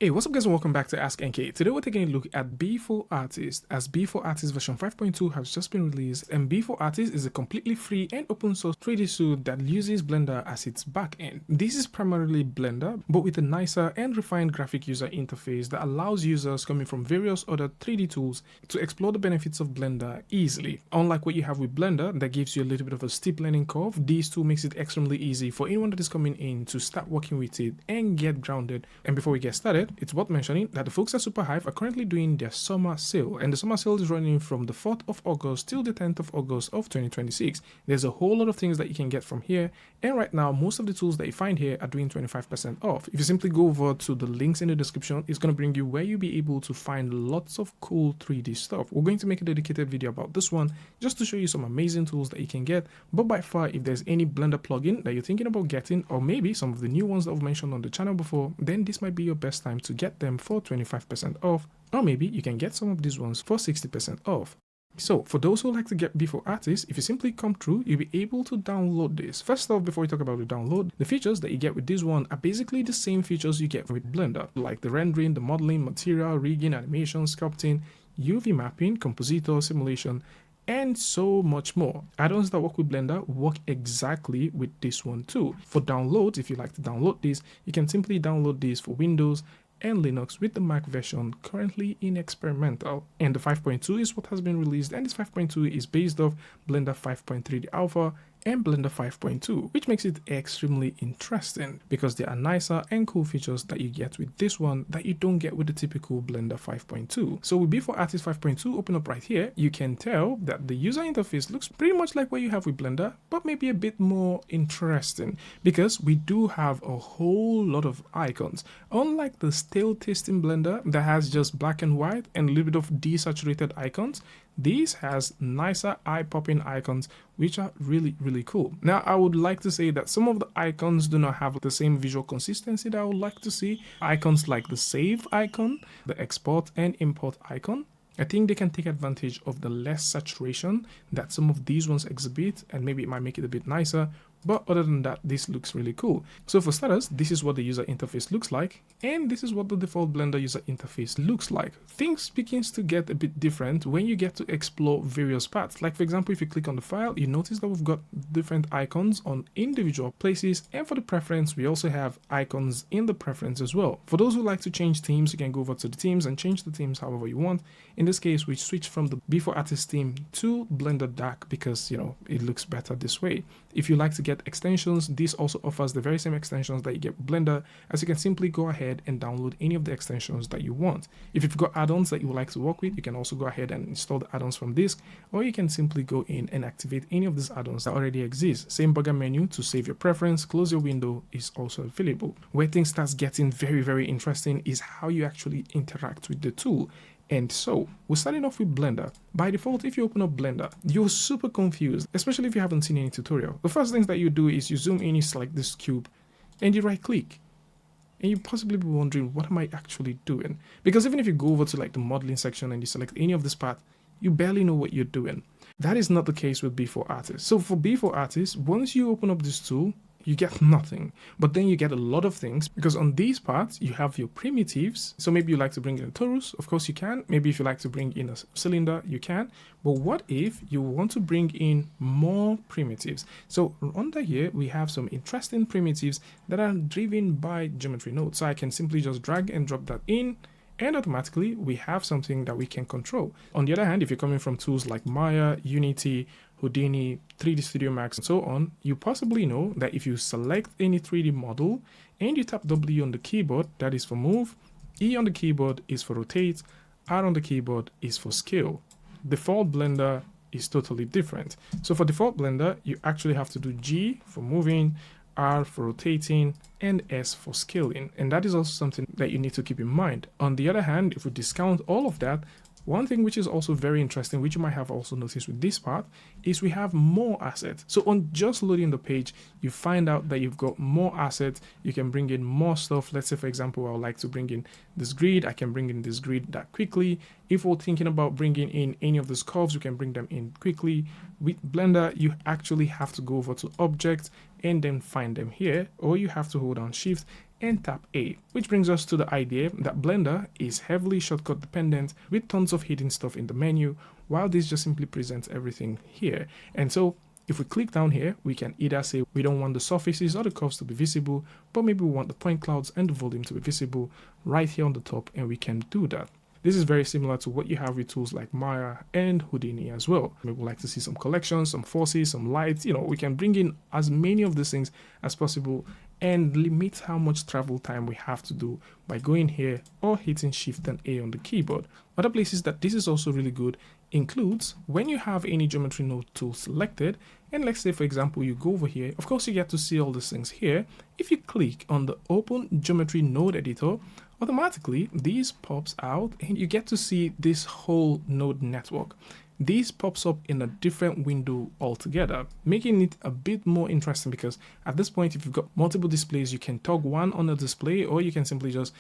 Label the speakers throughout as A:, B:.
A: Hey, what's up guys and welcome back to askNK. Today we're taking a look at BforArtist, as BforArtist version 5.2 has just been released, and BforArtist is a completely free and open source 3D suite that uses Blender as its backend. This is primarily Blender, but with a nicer and refined graphic user interface that allows users coming from various other 3D tools to explore the benefits of Blender easily. Unlike what you have with Blender that gives you a little bit of a steep learning curve, this tool makes it extremely easy for anyone that is coming in to start working with it and get grounded. And before we get started, it's worth mentioning that the folks at Superhive are currently doing their summer sale, and the summer sale is running from the 4th of August till the 10th of August of 2026. There's a whole lot of things that you can get from here, and right now most of the tools that you find here are doing 25% off. If you simply go over to the links in the description, it's going to bring you where you'll be able to find lots of cool 3D stuff. We're going to make a dedicated video about this one just to show you some amazing tools that you can get, but by far, if there's any Blender plugin that you're thinking about getting, or maybe some of the new ones that I've mentioned on the channel before, then this might be your best time to get them for 25% off, or maybe you can get some of these ones for 60% off. So for those who like to get BforArtist, if you simply come through, you'll be able to download this. First off, before we talk about the download, the features that you get with this one are basically the same features you get with Blender, like the rendering, the modeling, material, rigging, animation, sculpting, UV mapping, compositor, simulation, and so much more. Add-ons that work with Blender work exactly with this one too. For downloads, if you like to download this, you can simply download this for Windows and Linux with the Mac version currently in experimental. And the 5.2 is what has been released, and this 5.2 is based off Blender 5.3 Alpha and Blender 5.2, which makes it extremely interesting because there are nicer and cool features that you get with this one that you don't get with the typical Blender 5.2. So with BforArtist 5.2 open up right here, you can tell that the user interface looks pretty much like what you have with Blender, but maybe a bit more interesting because we do have a whole lot of icons. Unlike the stale taste in Blender that has just black and white and a little bit of desaturated icons, this has nicer eye-popping icons which are really cool. Now I would like to say that some of the icons do not have the same visual consistency that I would like to see. Icons like the save icon, the export and import icon, I think they can take advantage of the less saturation that some of these ones exhibit, and maybe it might make it a bit nicer. But other than that, this looks really cool. So for starters, this is what the user interface looks like, and this is what the default Blender user interface looks like. Things begins to get a bit different when you get to explore various parts. Like for example, if you click on the file, you notice that we've got different icons on individual places, and for the preference, we also have icons in the preference as well. For those who like to change themes, you can go over to the themes and change the themes however you want. In this case, we switch from the BforArtist theme to Blender Dark because, you know, it looks better this way. If you like to get extensions, this also offers the very same extensions that you get with Blender, as you can simply go ahead and download any of the extensions that you want. If you've got add-ons that you would like to work with, you can also go ahead and install the add-ons from disk, or you can simply go in and activate any of these add-ons that already exist. Same burger menu to save your preference, close your window is also available. Where things starts getting very interesting is how you actually interact with the tool. And so, we're starting off with Blender. By default, if you open up Blender, you're super confused, especially if you haven't seen any tutorial. The first thing that you do is you zoom in, you select this cube, and you right click. And you possibly be wondering, what am I actually doing? Because even if you go over to like the modeling section and you select any of this part, you barely know what you're doing. That is not the case with BforArtist. So for BforArtist, once you open up this tool, you get nothing, but then you get a lot of things because on these parts you have your primitives. So maybe you like to bring in a torus, of course you can. Maybe if you like to bring in a cylinder, you can. But what if you want to bring in more primitives? So under here we have some interesting primitives that are driven by geometry nodes. So I can simply just drag and drop that in, and automatically we have something that we can control. On the other hand, if you're coming from tools like Maya, Unity, Houdini, 3D Studio Max, and so on, you possibly know that if you select any 3D model and you tap W on the keyboard, that is for move, E on the keyboard is for rotate, R on the keyboard is for scale. Default Blender is totally different. So for default Blender, you actually have to do G for moving, R for rotating, and S for scaling. And that is also something that you need to keep in mind. On the other hand, if we discount all of that, one thing which is also very interesting, which you might have also noticed with this part, is we have more assets. So on just loading the page, you find out that you've got more assets. You can bring in more stuff. Let's say, for example, I would like to bring in this grid. I can bring in this grid that quickly. If we're thinking about bringing in any of these curves, we can bring them in quickly. With Blender, you actually have to go over to Object and then find them here, or you have to hold down Shift and tap A, which brings us to the idea that Blender is heavily shortcut dependent with tons of hidden stuff in the menu, while this just simply presents everything here. And so if we click down here, we can either say we don't want the surfaces or the curves to be visible, but maybe we want the point clouds and the volume to be visible right here on the top, and we can do that. This is very similar to what you have with tools like Maya and Houdini as well. Maybe we like to see some collections, some forces, some lights. We can bring in as many of these things as possible and limit how much travel time we have to do by going here or hitting Shift and A on the keyboard. Other places that this is also really good includes when you have any geometry node tool selected, and let's say for example you go over here, of course you get to see all these things here. If you click on the open geometry node editor, automatically this pops out and you get to see this whole node network. This pops up in a different window altogether, making it a bit more interesting, because at this point, if you've got multiple displays, you can toggle one on a display, or you can simply just,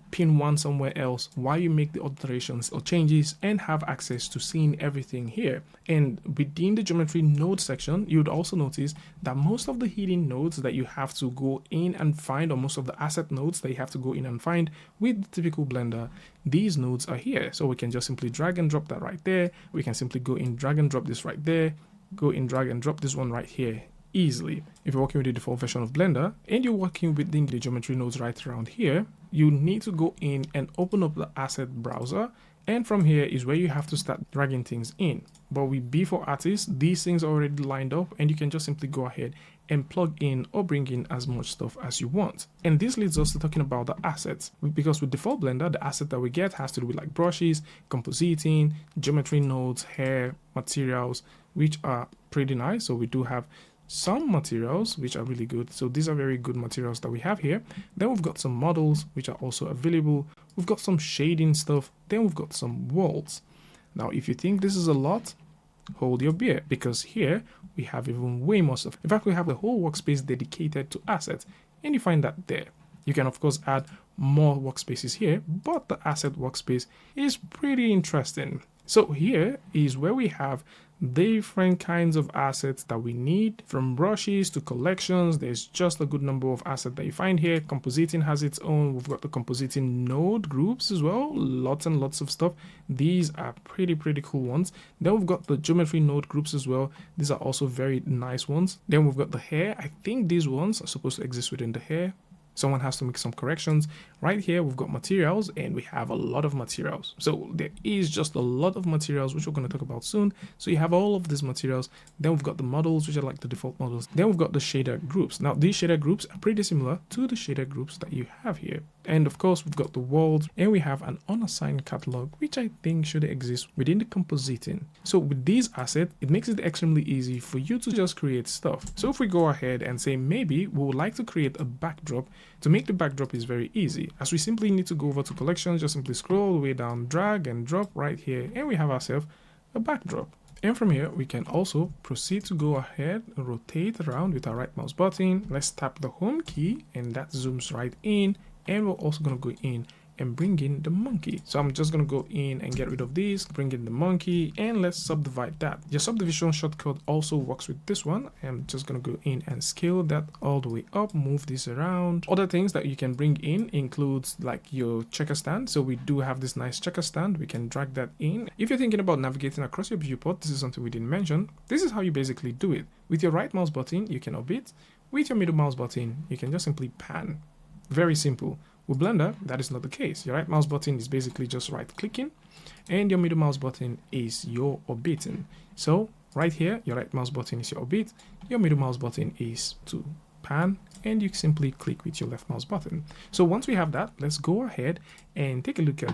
A: pin one somewhere else while you make the alterations or changes and have access to seeing everything here. And within the geometry node section, you'd also notice that most of the hidden nodes that you have to go in and find, or most of the asset nodes that you have to go in and find with the typical Blender, these nodes are here. So we can just simply drag and drop that right there. We can simply go in, drag and drop this right there, go in, drag and drop this one right here easily. If you're working with the default version of Blender and you're working within the geometry nodes right around here, you need to go in and open up the asset browser, and from here is where you have to start dragging things in. But with BforArtist, these things are already lined up and you can just simply go ahead and plug in or bring in as much stuff as you want. And this leads us to talking about the assets, because with default Blender, the asset that we get has to do with like brushes, compositing, geometry nodes, hair, materials, which are pretty nice. So we do have some materials which are really good. So these are very good materials that we have here. Then we've got some models which are also available. We've got some shading stuff. Then we've got some worlds. Now, if you think this is a lot, hold your beer, because here we have even way more stuff. In fact, we have a whole workspace dedicated to assets, and you find that there. You can of course add more workspaces here, but the asset workspace is pretty interesting. So here is where we have different kinds of assets that we need, from brushes to collections. There's just a good number of assets that you find here. Compositing has its own. We've got the compositing node groups as well, lots and lots of stuff. These are pretty cool ones. Then we've got the geometry node groups as well. These are also very nice ones. Then we've got the hair. I think these ones are supposed to exist within the hair. Someone has to make some corrections. Right here, we've got materials, and we have a lot of materials. So there is just a lot of materials, which we're going to talk about soon. So you have all of these materials. Then we've got the models, which are like the default models. Then we've got the shader groups. Now, these shader groups are pretty similar to the shader groups that you have here. And of course, we've got the worlds, and we have an unassigned catalog, which I think should exist within the compositing. So with these assets, it makes it extremely easy for you to just create stuff. So if we go ahead and say, maybe we would like to create a backdrop. To make the backdrop is very easy, as we simply need to go over to collections, just simply scroll all the way down, drag and drop right here, and we have ourselves a backdrop. And from here, we can also proceed to go ahead and rotate around with our right mouse button. Let's tap the home key, and that zooms right in. And we're also going to go in and bring in the monkey. So I'm just going to go in and get rid of this, bring in the monkey, and let's subdivide that. Your subdivision shortcut also works with this one. I'm just going to go in and scale that all the way up, move this around. Other things that you can bring in includes like your checker stand. So we do have this nice checker stand. We can drag that in. If you're thinking about navigating across your viewport, this is something we didn't mention. This is how you basically do it. With your right mouse button, you can orbit. With your middle mouse button, you can just simply pan. Very simple. With Blender, that is not the case. Your right mouse button is basically just right clicking, and your middle mouse button is your orbiting. So right here, your right mouse button is your orbit, your middle mouse button is to pan, and you simply click with your left mouse button. So once we have that, let's go ahead and take a look at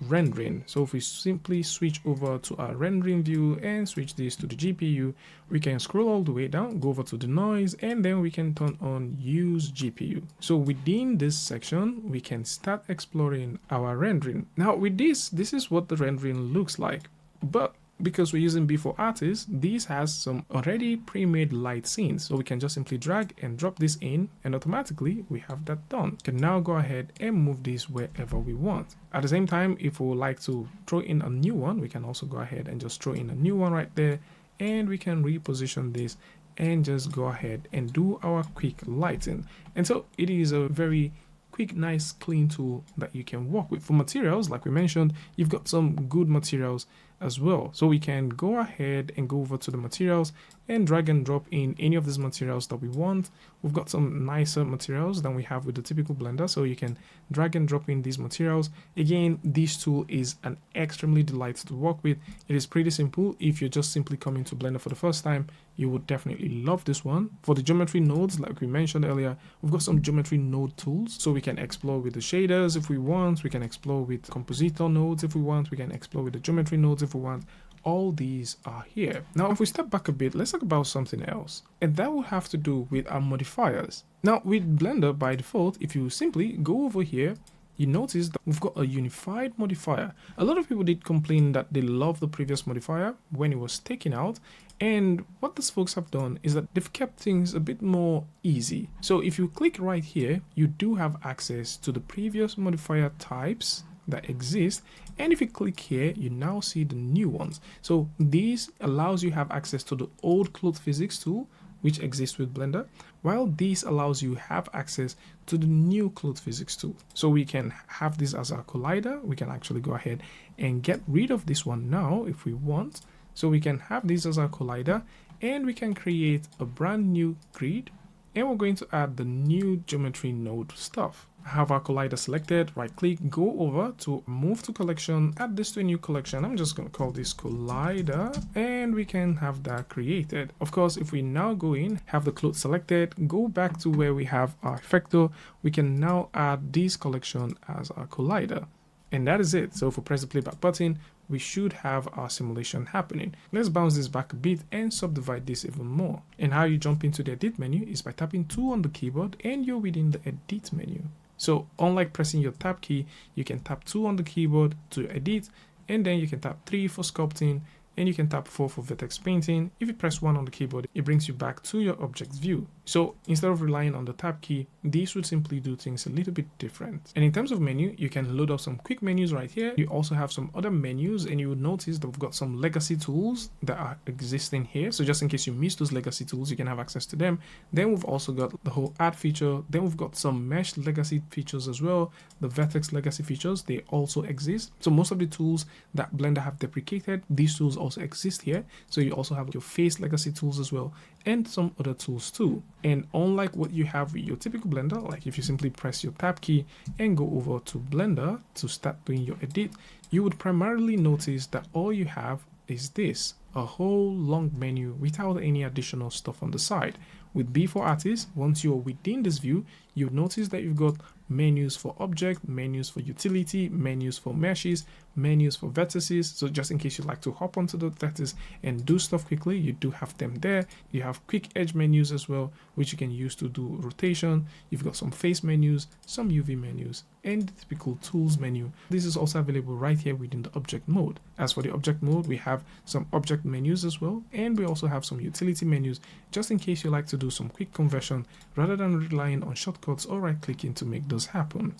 A: rendering. So if we simply switch over to our rendering view and switch this to the GPU, we can scroll all the way down, go over to the noise, and then we can turn on use GPU. So within this section, we can start exploring our rendering. Now with this is what the rendering looks like. But because we're using BforArtist, this has some already pre-made light scenes. So we can just simply drag and drop this in, and automatically we have that done. We can now go ahead and move this wherever we want. At the same time, if we would like to throw in a new one, we can also go ahead and just throw in a new one right there, and we can reposition this and just go ahead and do our quick lighting. And so it is a very quick, nice, clean tool that you can work with. For materials, like we mentioned, you've got some good materials as well. So we can go ahead and go over to the materials and drag and drop in any of these materials that we want. We've got some nicer materials than we have with the typical Blender, so you can drag and drop in these materials. Again, this tool is an extremely delight to work with. It is pretty simple. If you're just simply coming to Blender for the first time, you would definitely love this one. For the geometry nodes, like we mentioned earlier, we've got some geometry node tools, so we can explore with the shaders if we want, we can explore with compositor nodes if we want, we can explore with the geometry nodes if we want. All these are here. Now, if we step back a bit, let's talk about something else, and that will have to do with our modifiers. Now, with Blender by default, if you simply go over here, you notice that we've got a unified modifier. A lot of people did complain that they love the previous modifier when it was taken out, and what these folks have done is that they've kept things a bit more easy. So if you click right here, you do have access to the previous modifier types that exist, and if you click here, you now see the new ones. So this allows you have access to the old cloth physics tool, which exists with Blender, while this allows you have access to the new cloth physics tool. So we can have this as our collider. We can actually go ahead and get rid of this one now if we want. So we can have this as our collider, and we can create a brand new grid, and we're going to add the new geometry node stuff. Have our collider selected, right click, go over to move to collection, add this to a new collection. I'm just going to call this collider, and we can have that created. Of course, if we now go in, have the cloth selected, go back to where we have our effector, we can now add this collection as our collider. And that is it. So if we press the playback button, we should have our simulation happening. Let's bounce this back a bit and subdivide this even more. And how you jump into the edit menu is by tapping 2 on the keyboard, and you're within the edit menu. So unlike pressing your tab key, you can tap 2 on the keyboard to edit, and then you can tap 3 for sculpting, and you can tap 4 for vertex painting. If you press 1 on the keyboard, it brings you back to your object view. So instead of relying on the tab key, this would simply do things a little bit different. And in terms of menu, you can load up some quick menus right here. You also have some other menus, and you will notice that we've got some legacy tools that are existing here. So just in case you missed those legacy tools, you can have access to them. Then we've also got the whole add feature. Then we've got some mesh legacy features as well. The vertex legacy features, they also exist. So most of the tools that Blender have deprecated, these tools also exist here. So you also have your face legacy tools as well, and some other tools too. And unlike what you have with your typical Blender, like if you simply press your tab key and go over to Blender to start doing your edit, you would primarily notice that all you have is this, a whole long menu without any additional stuff on the side. With BforArtist, once you're within this view, you'll notice that you've got menus for object, menus for utility, menus for meshes, menus for vertices. So just in case you like to hop onto the vertex and do stuff quickly, you do have them there. You have quick edge menus as well, which you can use to do rotation. You've got some face menus, some UV menus, and the typical tools menu. This is also available right here within the object mode. As for the object mode, we have some object menus as well, and we also have some utility menus, just in case you like to do some quick conversion rather than relying on shortcuts or right clicking to make those happen.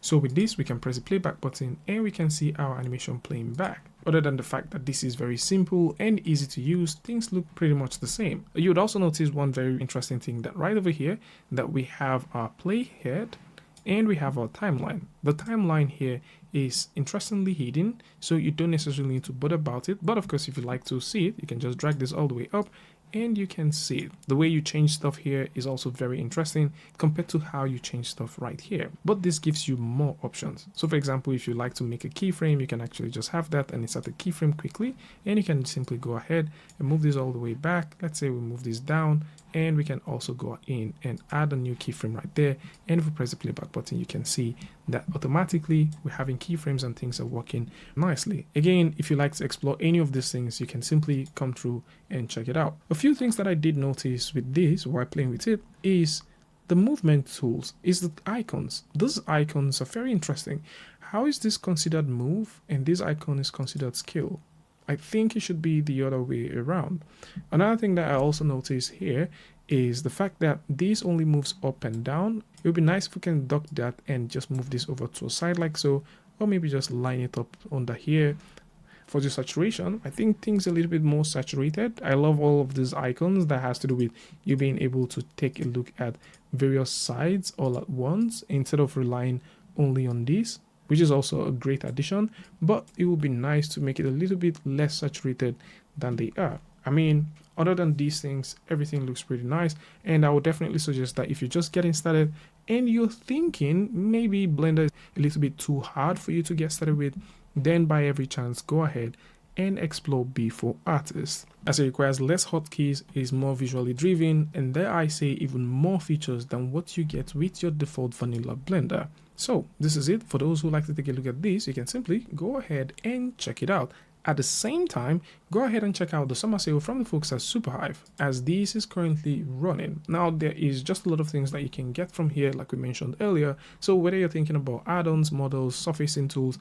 A: So with this, we can press the playback button and we can see our animation playing back. Other than the fact that this is very simple and easy to use, things look pretty much the same. You would also notice one very interesting thing, that right over here, that we have our playhead and we have our timeline. The timeline here is interestingly hidden, so you don't necessarily need to bother about it. But of course, if you like to see it, you can just drag this all the way up and you can see it. The way you change stuff here is also very interesting compared to how you change stuff right here. But this gives you more options. So for example, if you like to make a keyframe, you can actually just have that and insert a keyframe quickly, and you can simply go ahead and move this all the way back. Let's say we move this down, and we can also go in and add a new keyframe right there. And if we press the playback button, you can see that automatically we're having keyframes and things are working nicely. Again, if you like to explore any of these things, you can simply come through and check it out. A few things that I did notice with this while playing with it is the movement tools, is the icons. Those icons are very interesting. How is this considered move and this icon is considered scale? I think it should be the other way around. Another thing that I also noticed here is the fact that this only moves up and down. It would be nice if we can duck that and just move this over to a side like so, or maybe just line it up under here. For the saturation, I think things are a little bit more saturated. I love all of these icons that has to do with you being able to take a look at various sides all at once instead of relying only on this, which is also a great addition, but it would be nice to make it a little bit less saturated than they are. I mean, other than these things, everything looks pretty nice, and I would definitely suggest that if you're just getting started and you're thinking maybe Blender is a little bit too hard for you to get started with, then by every chance go ahead and explore BforArtist, as it requires less hotkeys, is more visually driven, and dare I say even more features than what you get with your default vanilla Blender. So this is it. For those who like to take a look at this, you can simply go ahead and check it out. At the same time, go ahead and check out the summer sale from the folks at Superhive, as this is currently running. Now, there is just a lot of things that you can get from here, like we mentioned earlier. So whether you're thinking about add-ons, models, surfacing tools,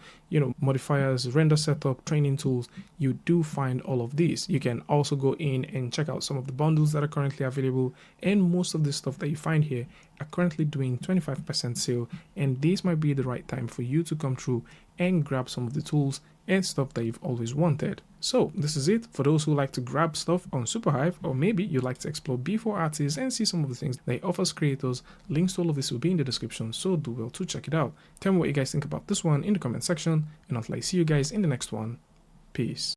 A: modifiers, render setup, training tools, you do find all of these. You can also go in and check out some of the bundles that are currently available, and most of the stuff that you find here are currently doing 25% sale, and this might be the right time for you to come through and grab some of the tools and stuff that you've always wanted. So this is it for those who like to grab stuff on Superhive, or maybe you like to explore BforArtist and see some of the things that it offers creators. Links to all of this will be in the description, so do well to check it out. Tell me what you guys think about this one in the comment section, and until I see you guys in the next one, peace.